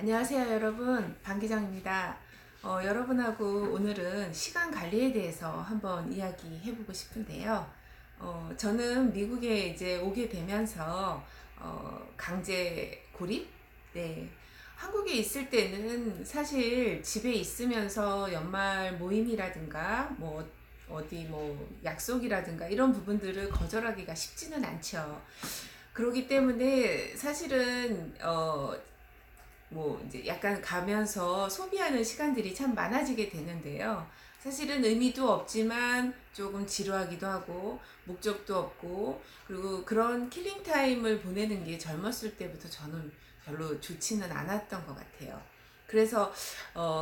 안녕하세요 여러분, 방기정입니다. 여러분하고 오늘은 시간 관리에 대해서 한번 이야기해보고 싶은데요. 저는 미국에 이제 오게 되면서 강제 고립? 네. 한국에 있을 때는 사실 집에 있으면서 연말 모임이라든가 뭐 어디 뭐 약속이라든가 이런 부분들을 거절하기가 쉽지는 않죠. 그렇기 때문에 사실은 뭐 이제 약간 가면서 소비하는 시간들이 참 많아지게 되는데요. 사실은 의미도 없지만 조금 지루하기도 하고 목적도 없고, 그리고 그런 킬링 타임을 보내는 게 젊었을 때부터 저는 별로 좋지는 않았던 것 같아요. 그래서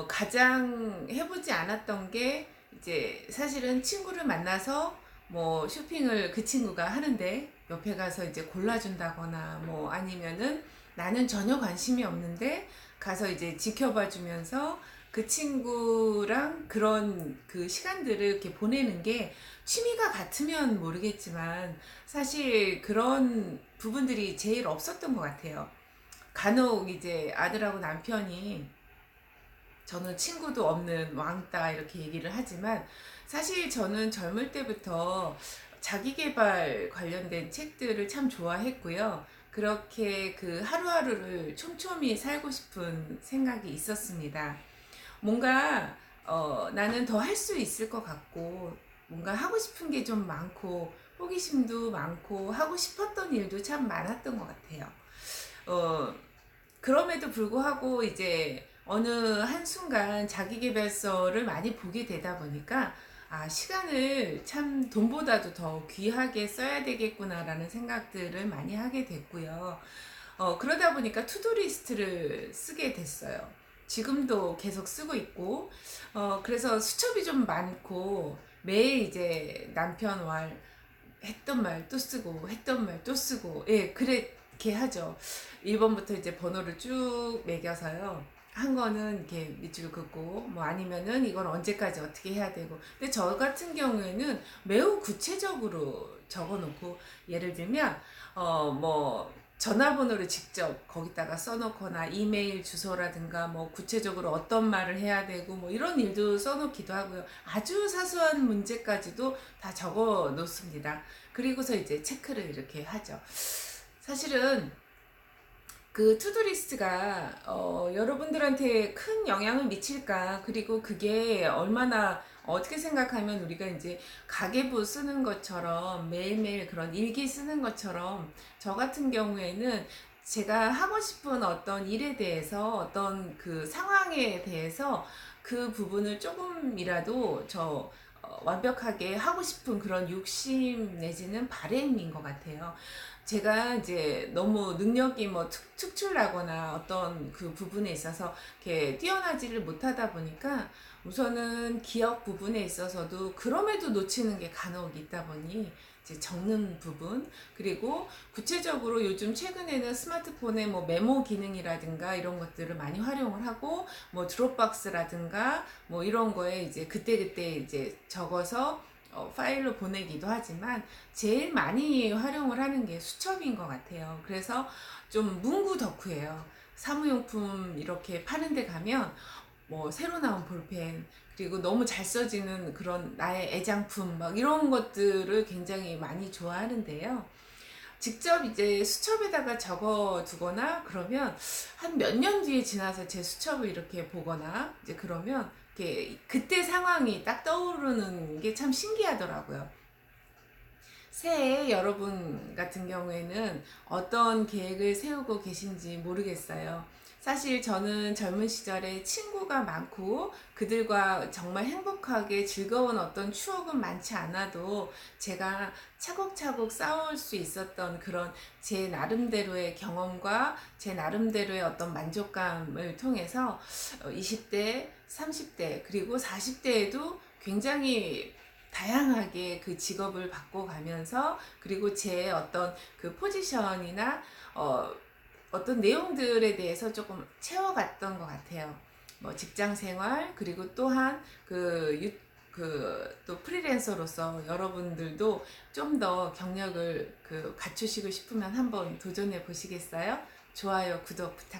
가장 해보지 않았던 게 이제 사실은 친구를 만나서 뭐 쇼핑을 그 친구가 하는데 옆에 가서 이제 골라준다거나 뭐 아니면은 나는 전혀 관심이 없는데 가서 이제 지켜봐 주면서 그 친구랑 그런 그 시간들을 이렇게 보내는 게, 취미가 같으면 모르겠지만 사실 그런 부분들이 제일 없었던 것 같아요. 간혹 이제 아들하고 남편이 저는 친구도 없는 왕따 이렇게 얘기를 하지만, 사실 저는 젊을 때부터 자기계발 관련된 책들을 참 좋아했고요. 그렇게 그 하루하루를 촘촘히 살고 싶은 생각이 있었습니다. 뭔가 나는 더 할 수 있을 것 같고, 뭔가 하고 싶은 게 좀 많고 호기심도 많고 하고 싶었던 일도 참 많았던 것 같아요. 어, 그럼에도 불구하고 이제 어느 한순간 자기계발서를 많이 보게 되다 보니까, 아, 시간을 참 돈보다도 더 귀하게 써야 되겠구나라는 생각들을 많이 하게 됐고요. 그러다 보니까 투두리스트를 쓰게 됐어요. 지금도 계속 쓰고 있고, 그래서 수첩이 좀 많고, 매일 이제 남편 말 했던 말 또 쓰고 했던 말 또 쓰고, 예, 그렇게 하죠. 1번부터 이제 번호를 쭉 매겨서요. 한 거는 이렇게 밑줄 긋고, 뭐 아니면은 이건 언제까지 어떻게 해야 되고. 근데 저 같은 경우에는 매우 구체적으로 적어 놓고, 예를 들면 뭐 전화번호를 직접 거기다가 써놓거나 이메일 주소라든가 뭐 구체적으로 어떤 말을 해야 되고 뭐 이런 일도 써놓기도 하고요. 아주 사소한 문제까지도 다 적어 놓습니다. 그리고서 이제 체크를 이렇게 하죠. 사실은 그 투두리스트가 여러분들한테 큰 영향을 미칠까, 그리고 그게 얼마나, 어떻게 생각하면 우리가 이제 가계부 쓰는 것처럼 매일매일 그런 일기 쓰는 것처럼, 저 같은 경우에는 제가 하고 싶은 어떤 일에 대해서, 어떤 그 상황에 대해서 그 부분을 조금이라도 완벽하게 하고 싶은 그런 욕심 내지는 바램인 것 같아요. 제가 이제 너무 능력이 뭐 특출나거나 어떤 그 부분에 있어서 이렇게 뛰어나지를 못하다 보니까, 우선은 기억 부분에 있어서도 그럼에도 놓치는 게 간혹 있다 보니 이제 적는 부분, 그리고 구체적으로 요즘 최근에는 스마트폰에 뭐 메모 기능이라든가 이런 것들을 많이 활용을 하고, 뭐 드롭박스라든가 뭐 이런 거에 이제 그때그때 이제 적어서 파일로 보내기도 하지만, 제일 많이 활용을 하는 게 수첩인 것 같아요. 그래서 좀 문구 덕후예요. 사무용품 이렇게 파는 데 가면 뭐 새로 나온 볼펜, 그리고 너무 잘 써지는 그런 나의 애장품 막 이런 것들을 굉장히 많이 좋아하는데요. 직접 이제 수첩에다가 적어 두거나 그러면 한 몇 년 뒤에 지나서 제 수첩을 이렇게 보거나 이제 그러면 이렇게 그때 상황이 딱 떠오르는 게 참 신기하더라고요. 새해 여러분 같은 경우에는 어떤 계획을 세우고 계신지 모르겠어요. 사실 저는 젊은 시절에 친구가 많고 그들과 정말 행복하게 즐거운 어떤 추억은 많지 않아도, 제가 차곡차곡 쌓을 수 있었던 그런 제 나름대로의 경험과 제 나름대로의 어떤 만족감을 통해서 20대, 30대, 그리고 40대에도 굉장히 다양하게 그 직업을 바꿔가면서, 그리고 제 어떤 그 포지션이나 어떤 내용들에 대해서 조금 채워갔던 것 같아요. 뭐 직장 생활, 그리고 또한 또 프리랜서로서 여러분들도 좀 더 경력을 그 갖추시고 싶으면 한번 도전해 보시겠어요? 좋아요, 구독 부탁드립니다.